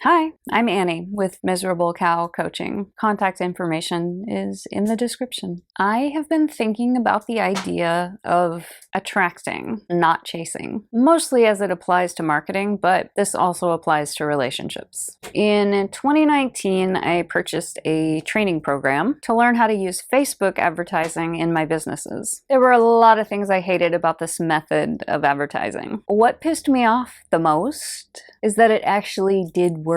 Hi, I'm Annie with Miserable Cow Coaching. Contact information is in the description. I have been thinking about the idea of attracting, not chasing, mostly as it applies to marketing, but this also applies to relationships. In 2019, I purchased a training program to learn how to use Facebook advertising in my businesses. There were a lot of things I hated about this method of advertising. What pissed me off the most is that it actually did work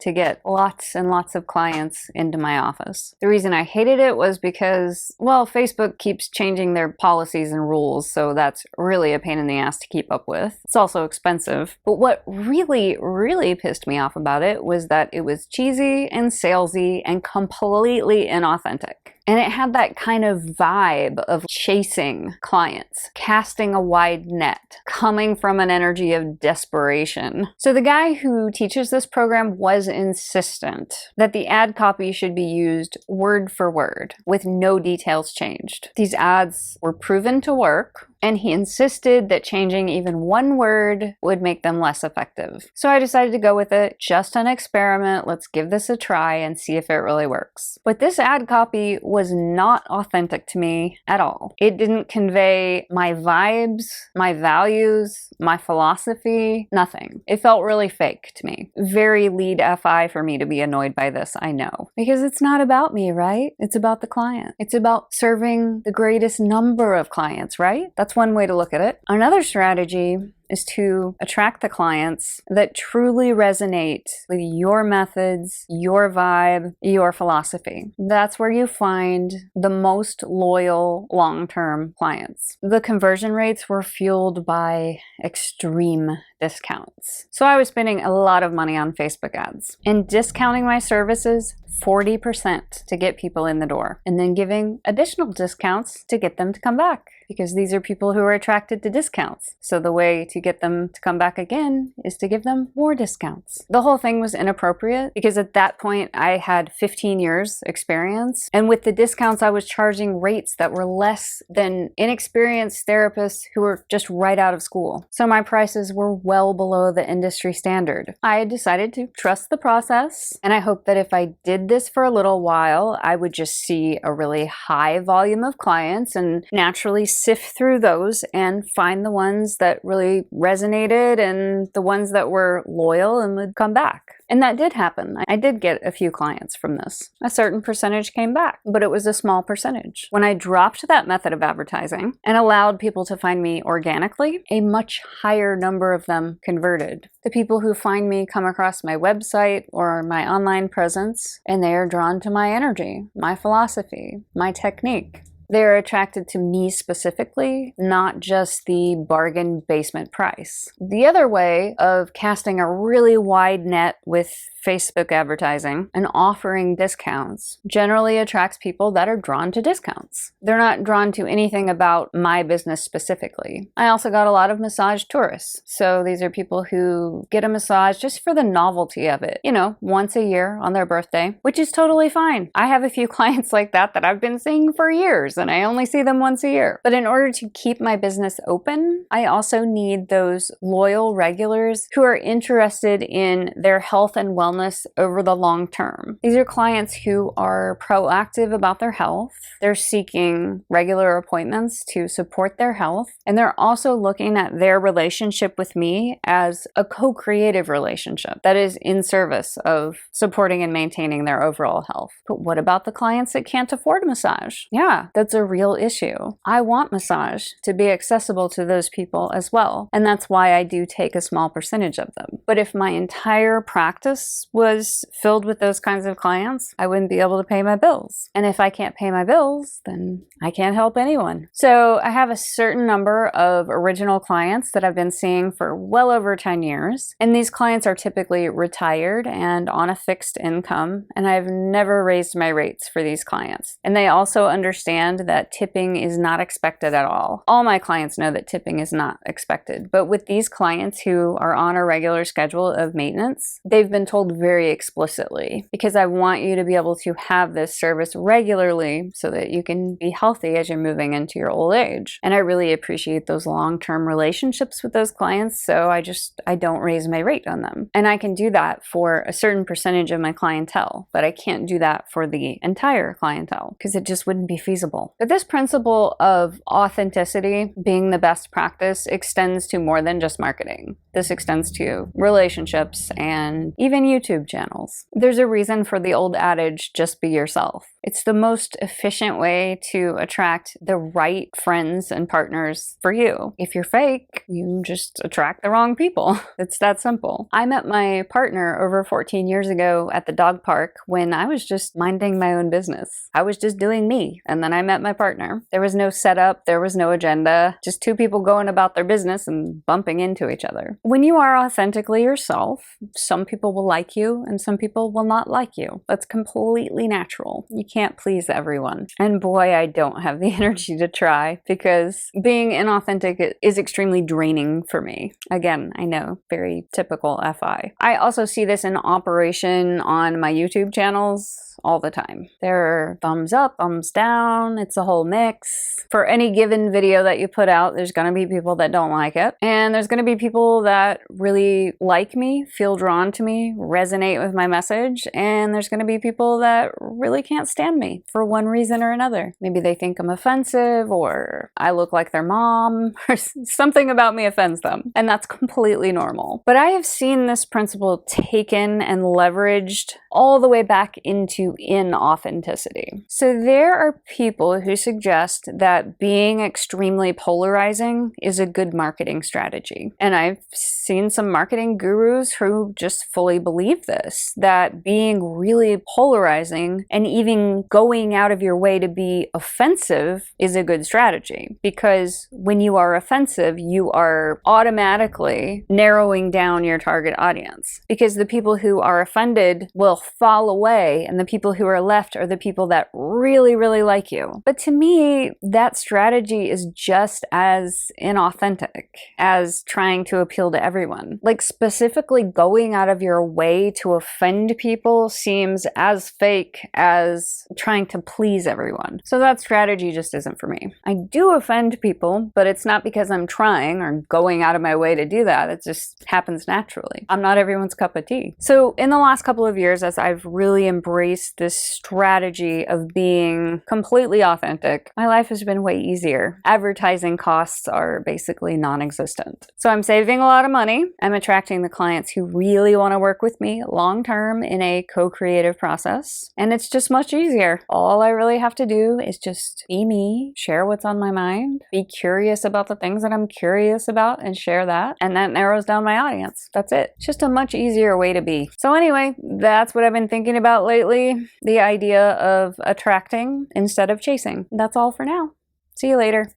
to get lots and lots of clients into my office. The reason I hated it was because, well, Facebook keeps changing their policies and rules, so that's really a pain in the ass to keep up with. It's also expensive. But what really pissed me off about it was that it was cheesy and salesy and completely inauthentic. And it had that kind of vibe of chasing clients, casting a wide net, coming from an energy of desperation. So the guy who teaches this program was insistent that the ad copy should be used word for word, with no details changed. These ads were proven to work, and he insisted that changing even one word would make them less effective. So I decided to go with it, just an experiment. Let's give this a try and see if it really works. But this ad copy was not authentic to me at all. It didn't convey my vibes, my values, my philosophy, nothing. It felt really fake to me. Very lead FI for me to be annoyed by this, I know. Because it's not about me, right? It's about the client. It's about serving the greatest number of clients, right? That's one way to look at it. Another strategy is to attract the clients that truly resonate with your methods, your vibe, your philosophy. That's where you find the most loyal long-term clients. The conversion rates were fueled by extreme discounts. So I was spending a lot of money on Facebook ads and discounting my services 40% to get people in the door, and then giving additional discounts to get them to come back, because these are people who are attracted to discounts. So the way to get them to come back again is to give them more discounts. The whole thing was inappropriate because at that point I had 15 years experience, and with the discounts I was charging rates that were less than inexperienced therapists who were just right out of school. So my prices were well below the industry standard. I had decided to trust the process, and I hoped that if I did this for a little while, I would just see a really high volume of clients and naturally sift through those and find the ones that really resonated and the ones that were loyal and would come back. And that did happen. I did get a few clients from this. A certain percentage came back, but it was a small percentage. When I dropped that method of advertising and allowed people to find me organically, a much higher number of them converted. The people who find me come across my website or my online presence, and they are drawn to my energy, my philosophy, my technique. They're attracted to me specifically, not just the bargain basement price. The other way of casting a really wide net with Facebook advertising and offering discounts generally attracts people that are drawn to discounts. They're not drawn to anything about my business specifically. I also got a lot of massage tourists. So these are people who get a massage just for the novelty of it, once a year on their birthday, which is totally fine. I have a few clients like that I've been seeing for years, and I only see them once a year. But in order to keep my business open, I also need those loyal regulars who are interested in their health and wellness over the long term. These are clients who are proactive about their health. They're seeking regular appointments to support their health, and they're also looking at their relationship with me as a co-creative relationship that is in service of supporting and maintaining their overall health. But what about the clients that can't afford a massage? Yeah, that's a real issue. I want massage to be accessible to those people as well, and that's why I do take a small percentage of them. But if my entire practice was filled with those kinds of clients, I wouldn't be able to pay my bills. And if I can't pay my bills, then I can't help anyone. So I have a certain number of original clients that I've been seeing for well over 10 years. And these clients are typically retired and on a fixed income. And I've never raised my rates for these clients. And they also understand understand that tipping is not expected at all. All my clients know that tipping is not expected, but with these clients who are on a regular schedule of maintenance, they've been told very explicitly, because I want you to be able to have this service regularly so that you can be healthy as you're moving into your old age. And I really appreciate those long-term relationships with those clients, so I don't raise my rate on them. And I can do that for a certain percentage of my clientele, but I can't do that for the entire clientele because it just wouldn't be feasible. But this principle of authenticity being the best practice extends to more than just marketing. This extends to relationships and even YouTube channels. There's a reason for the old adage, just be yourself. It's the most efficient way to attract the right friends and partners for you. If you're fake, you just attract the wrong people. It's that simple. I met my partner over 14 years ago at the dog park when I was just minding my own business. I was just doing me, and then I met my partner. There was no setup, there was no agenda, just two people going about their business and bumping into each other. When you are authentically yourself, some people will like you and some people will not like you. That's completely natural. You can't please everyone. And boy, I don't have the energy to try, because being inauthentic is extremely draining for me. Again, I know, very typical FI. I also see this in operation on my YouTube channels all the time. There are thumbs up, thumbs down, it's a whole mix. For any given video that you put out, there's gonna be people that don't like it. And there's gonna be people that really like me, feel drawn to me, resonate with my message. And there's gonna be people that really can't stand me for one reason or another. Maybe they think I'm offensive, or I look like their mom, or something about me offends them. And that's completely normal. But I have seen this principle taken and leveraged all the way back into inauthenticity. So there are people who suggest that being extremely polarizing is a good marketing strategy. And I've seen some marketing gurus who just fully believe this, that being really polarizing and even going out of your way to be offensive is a good strategy. Because when you are offensive, you are automatically narrowing down your target audience. Because the people who are offended will fall away, and the people who are left are the people that really, really like you. But to me, that strategy is just as inauthentic as trying to appeal to everyone. Like, specifically going out of your way to offend people seems as fake as trying to please everyone. So that strategy just isn't for me. I do offend people, but it's not because I'm trying or going out of my way to do that. It just happens naturally. I'm not everyone's cup of tea. So in the last couple of years, as I've really embraced this strategy of being completely authentic, my life has been way easier. Advertising costs are basically non-existent. So I'm saving a lot of money. I'm attracting the clients who really want to work with me long-term in a co-creative process. And it's just much easier. All I really have to do is just be me, share what's on my mind, be curious about the things that I'm curious about and share that. And that narrows down my audience. That's it. It's just a much easier way to be. So anyway, that's what I've been thinking about lately. The idea of attracting instead of chasing. That's all for now. See you later.